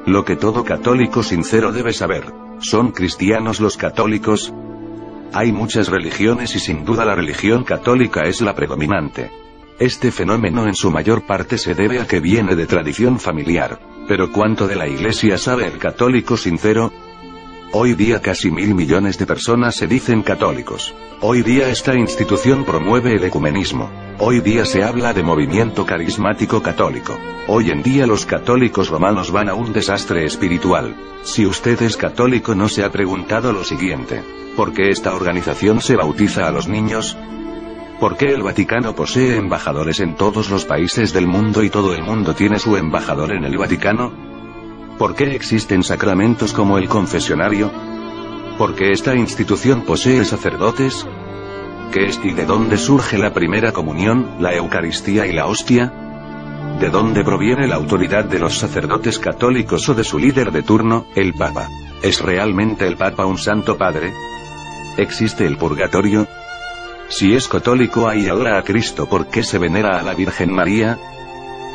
Lo que todo católico sincero debe saber. ¿Son cristianos los católicos? Hay muchas religiones y sin duda la religión católica es la predominante. Este fenómeno en su mayor parte se debe a que viene de tradición familiar. Pero ¿cuánto de la Iglesia sabe el católico sincero? Hoy día casi 1.000 millones de personas se dicen católicos. Hoy día esta institución promueve el ecumenismo. Hoy día se habla de movimiento carismático católico. Hoy en día los católicos romanos van a un desastre espiritual. Si usted es católico, ¿no se ha preguntado lo siguiente? ¿Por qué esta organización se bautiza a los niños? ¿Por qué el Vaticano posee embajadores en todos los países del mundo y todo el mundo tiene su embajador en el Vaticano? ¿Por qué existen sacramentos como el confesionario? ¿Por qué esta institución posee sacerdotes? ¿Qué es y de dónde surge la primera comunión, la Eucaristía y la hostia? ¿De dónde proviene la autoridad de los sacerdotes católicos o de su líder de turno, el Papa? ¿Es realmente el Papa un santo padre? ¿Existe el purgatorio? Si es católico y adora a Cristo, ¿por qué se venera a la Virgen María?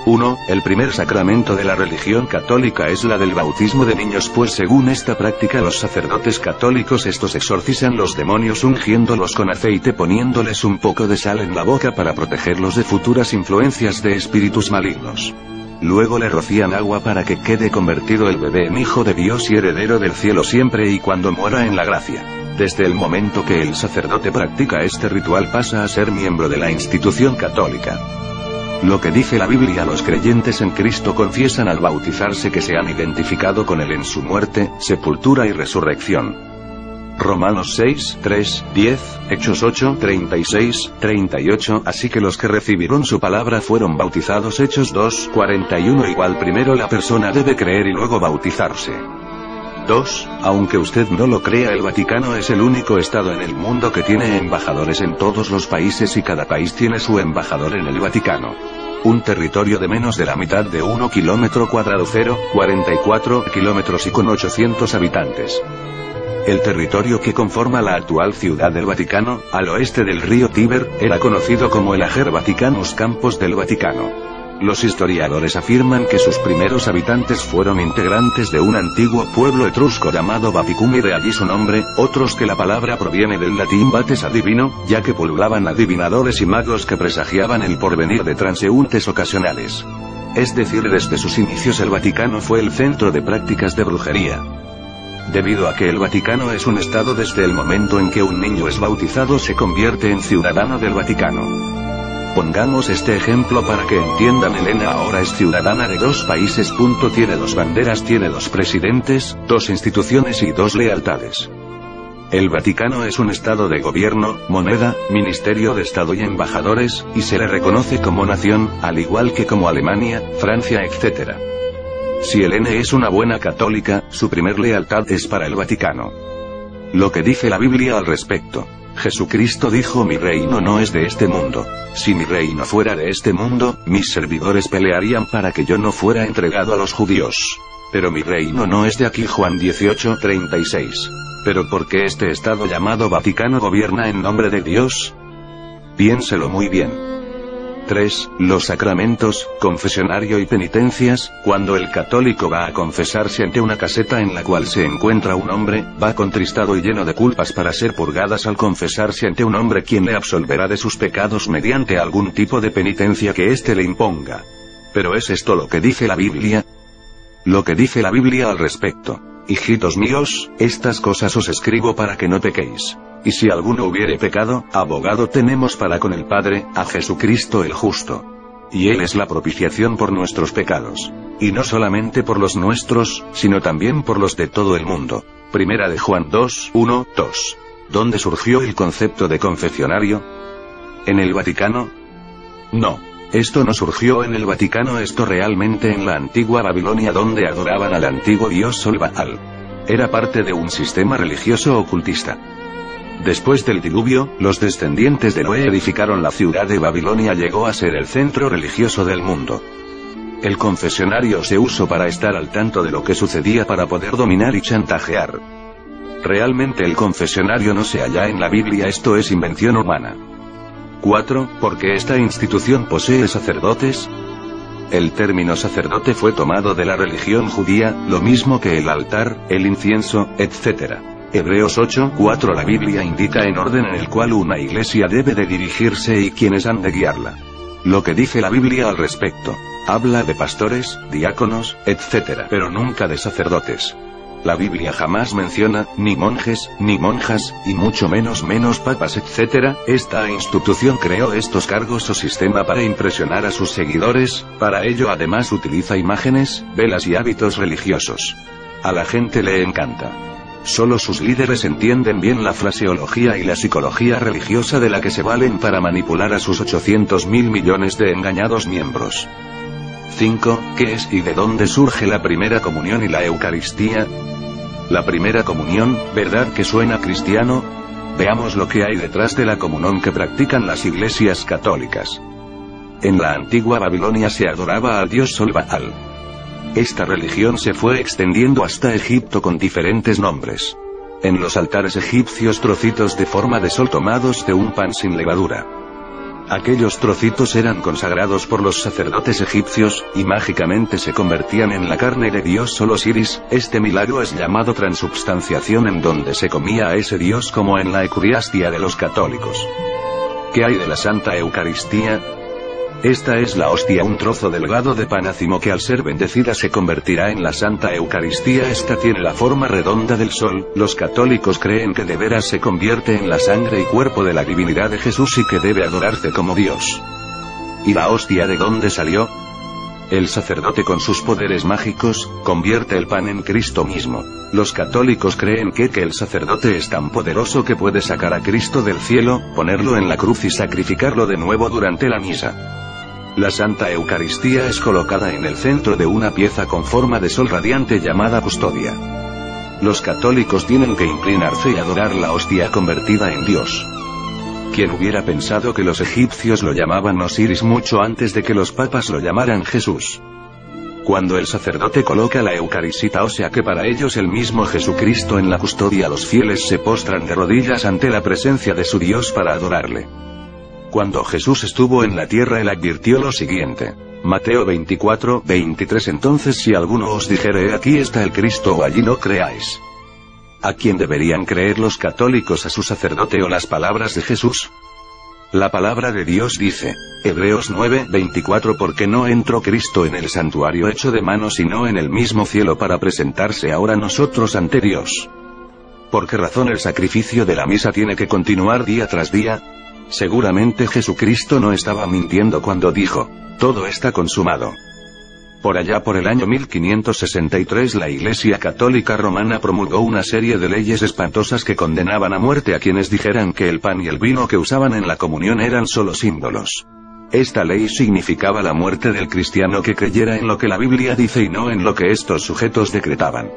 1. El primer sacramento de la religión católica es la del bautismo de niños, pues según esta práctica los sacerdotes católicos estos exorcizan los demonios ungiéndolos con aceite, poniéndoles un poco de sal en la boca para protegerlos de futuras influencias de espíritus malignos. Luego le rocían agua para que quede convertido el bebé en hijo de Dios y heredero del cielo siempre y cuando muera en la gracia. Desde el momento que el sacerdote practica este ritual pasa a ser miembro de la institución católica. Lo que dice la Biblia: los creyentes en Cristo confiesan al bautizarse que se han identificado con Él en su muerte, sepultura y resurrección. Romanos 6, 3, 10, Hechos 8, 36, 38. Así que los que recibieron su palabra fueron bautizados. Hechos 2, 41. Igual primero la persona debe creer y luego bautizarse. 2. Aunque usted no lo crea, el Vaticano es el único estado en el mundo que tiene embajadores en todos los países y cada país tiene su embajador en el Vaticano. Un territorio de menos de la mitad de 1 kilómetro cuadrado, 0,44 kilómetros y con 800 habitantes. El territorio que conforma la actual ciudad del Vaticano, al oeste del río Tíber, era conocido como el Ager Vaticanus, Campos del Vaticano. Los historiadores afirman que sus primeros habitantes fueron integrantes de un antiguo pueblo etrusco llamado Vaticum y de allí su nombre, otros que la palabra proviene del latín vates adivino, ya que pululaban adivinadores y magos que presagiaban el porvenir de transeúntes ocasionales. Es decir, desde sus inicios el Vaticano fue el centro de prácticas de brujería. Debido a que el Vaticano es un estado, desde el momento en que un niño es bautizado se convierte en ciudadano del Vaticano. Pongamos este ejemplo para que entiendan. Elena ahora es ciudadana de 2 países. Tiene 2 banderas, tiene 2 presidentes, 2 instituciones y 2 lealtades. El Vaticano es un estado de gobierno, moneda, ministerio de Estado y embajadores, y se le reconoce como nación, al igual que como Alemania, Francia, etc. Si Elena es una buena católica, su primer lealtad es para el Vaticano. Lo que dice la Biblia al respecto. Jesucristo dijo: mi reino no es de este mundo. Si mi reino fuera de este mundo, mis servidores pelearían para que yo no fuera entregado a los judíos. Pero mi reino no es de aquí. Juan 18, 36. ¿Pero por qué este estado llamado Vaticano gobierna en nombre de Dios? Piénselo muy bien. 3. Los sacramentos, confesionario y penitencias. Cuando el católico va a confesarse ante una caseta en la cual se encuentra un hombre, va contristado y lleno de culpas para ser purgadas al confesarse ante un hombre quien le absolverá de sus pecados mediante algún tipo de penitencia que éste le imponga. ¿Pero es esto lo que dice la Biblia? Lo que dice la Biblia al respecto: hijitos míos, estas cosas os escribo para que no pequéis. Y si alguno hubiere pecado, abogado tenemos para con el Padre, a Jesucristo el justo. Y Él es la propiciación por nuestros pecados. Y no solamente por los nuestros, sino también por los de todo el mundo. Primera de Juan 2, 1, 2. ¿Dónde surgió el concepto de confesionario? ¿En el Vaticano? No. Esto no surgió en el Vaticano, esto realmente en la antigua Babilonia, donde adoraban al antiguo dios Sol Baal. Era parte de un sistema religioso ocultista. Después del diluvio, los descendientes de Noé edificaron la ciudad de Babilonia. Llegó a ser el centro religioso del mundo. El confesionario se usó para estar al tanto de lo que sucedía, para poder dominar y chantajear. Realmente el confesionario no se halla en la Biblia, esto es invención humana. 4. ¿Por qué esta institución posee sacerdotes? El término sacerdote fue tomado de la religión judía, lo mismo que el altar, el incienso, etc. Hebreos 8:4. La Biblia indica en orden en el cual una iglesia debe de dirigirse y quienes han de guiarla. Lo que dice la Biblia al respecto. Habla de pastores, diáconos, etc. pero nunca de sacerdotes. La Biblia jamás menciona, ni monjes, ni monjas, y mucho menos papas, etc. Esta institución creó estos cargos o sistema para impresionar a sus seguidores, para ello además utiliza imágenes, velas y hábitos religiosos. A la gente le encanta. Solo sus líderes entienden bien la fraseología y la psicología religiosa de la que se valen para manipular a sus 800.000 millones de engañados miembros. 5. ¿Qué es y de dónde surge la primera comunión y la Eucaristía? La primera comunión, ¿verdad que suena cristiano? Veamos lo que hay detrás de la comunión que practican las iglesias católicas. En la antigua Babilonia se adoraba al dios Sol Baal. Esta religión se fue extendiendo hasta Egipto con diferentes nombres. En los altares egipcios trocitos de forma de sol tomados de un pan sin levadura. Aquellos trocitos eran consagrados por los sacerdotes egipcios, y mágicamente se convertían en la carne de dios Sol Osiris. Este milagro es llamado transubstanciación, en donde se comía a ese dios como en la Eucaristía de los católicos. ¿Qué hay de la Santa Eucaristía? Esta es la hostia, un trozo delgado de pan ácimo que al ser bendecida se convertirá en la Santa Eucaristía. Esta tiene la forma redonda del sol. Los católicos creen que de veras se convierte en la sangre y cuerpo de la divinidad de Jesús y que debe adorarse como Dios. ¿Y la hostia de dónde salió? El sacerdote con sus poderes mágicos, convierte el pan en Cristo mismo. Los católicos creen que el sacerdote es tan poderoso que puede sacar a Cristo del cielo, ponerlo en la cruz y sacrificarlo de nuevo durante la misa. La Santa Eucaristía es colocada en el centro de una pieza con forma de sol radiante llamada custodia. Los católicos tienen que inclinarse y adorar la hostia convertida en Dios. ¿Quién hubiera pensado que los egipcios lo llamaban Osiris mucho antes de que los papas lo llamaran Jesús? Cuando el sacerdote coloca la Eucaristía, o sea que para ellos el mismo Jesucristo en la custodia, los fieles se postran de rodillas ante la presencia de su Dios para adorarle. Cuando Jesús estuvo en la tierra, él advirtió lo siguiente. Mateo 24:23. Entonces si alguno os dijere aquí está el Cristo o allí, no creáis. ¿A quién deberían creer los católicos? ¿A su sacerdote o las palabras de Jesús? La palabra de Dios dice, Hebreos 9:24, porque no entró Cristo en el santuario hecho de manos sino en el mismo cielo para presentarse ahora nosotros ante Dios. ¿Por qué razón el sacrificio de la misa tiene que continuar día tras día? Seguramente Jesucristo no estaba mintiendo cuando dijo, todo está consumado. Por allá por el año 1563 la Iglesia Católica Romana promulgó una serie de leyes espantosas que condenaban a muerte a quienes dijeran que el pan y el vino que usaban en la comunión eran solo símbolos. Esta ley significaba la muerte del cristiano que creyera en lo que la Biblia dice y no en lo que estos sujetos decretaban.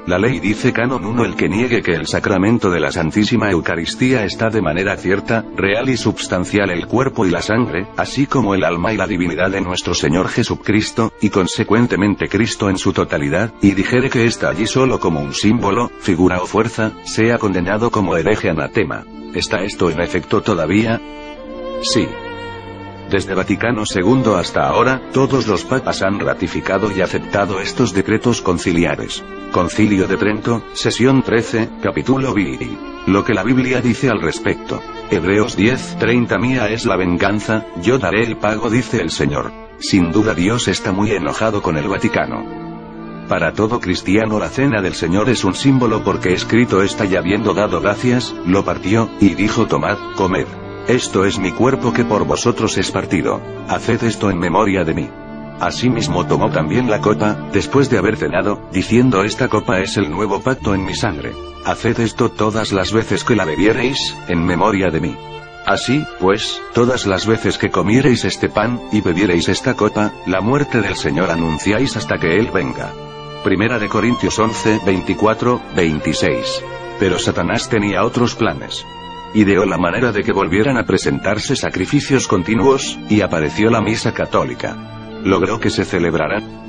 La ley dice Canon 1: el que niegue que el sacramento de la Santísima Eucaristía está de manera cierta, real y substancial el cuerpo y la sangre, así como el alma y la divinidad de nuestro Señor Jesucristo, y consecuentemente Cristo en su totalidad, y dijere que está allí solo como un símbolo, figura o fuerza, sea condenado como hereje anatema. ¿Está esto en efecto todavía? Sí. Desde Vaticano II hasta ahora, todos los papas han ratificado y aceptado estos decretos conciliares. Concilio de Trento, sesión 13, capítulo VI. Lo que la Biblia dice al respecto. Hebreos 10:30. Mía es la venganza, yo daré el pago, dice el Señor. Sin duda Dios está muy enojado con el Vaticano. Para todo cristiano la cena del Señor es un símbolo porque escrito está, y habiendo dado gracias, lo partió, y dijo: tomad, comed. Esto es mi cuerpo que por vosotros es partido. Haced esto en memoria de mí. Asimismo tomó también la copa, después de haber cenado, diciendo: esta copa es el nuevo pacto en mi sangre. Haced esto todas las veces que la bebiereis, en memoria de mí. Así, pues, todas las veces que comiereis este pan, y bebiereis esta copa, la muerte del Señor anunciáis hasta que Él venga. Primera de Corintios 11:24-26. Pero Satanás tenía otros planes. Ideó la manera de que volvieran a presentarse sacrificios continuos, y apareció la misa católica. Logró que se celebraran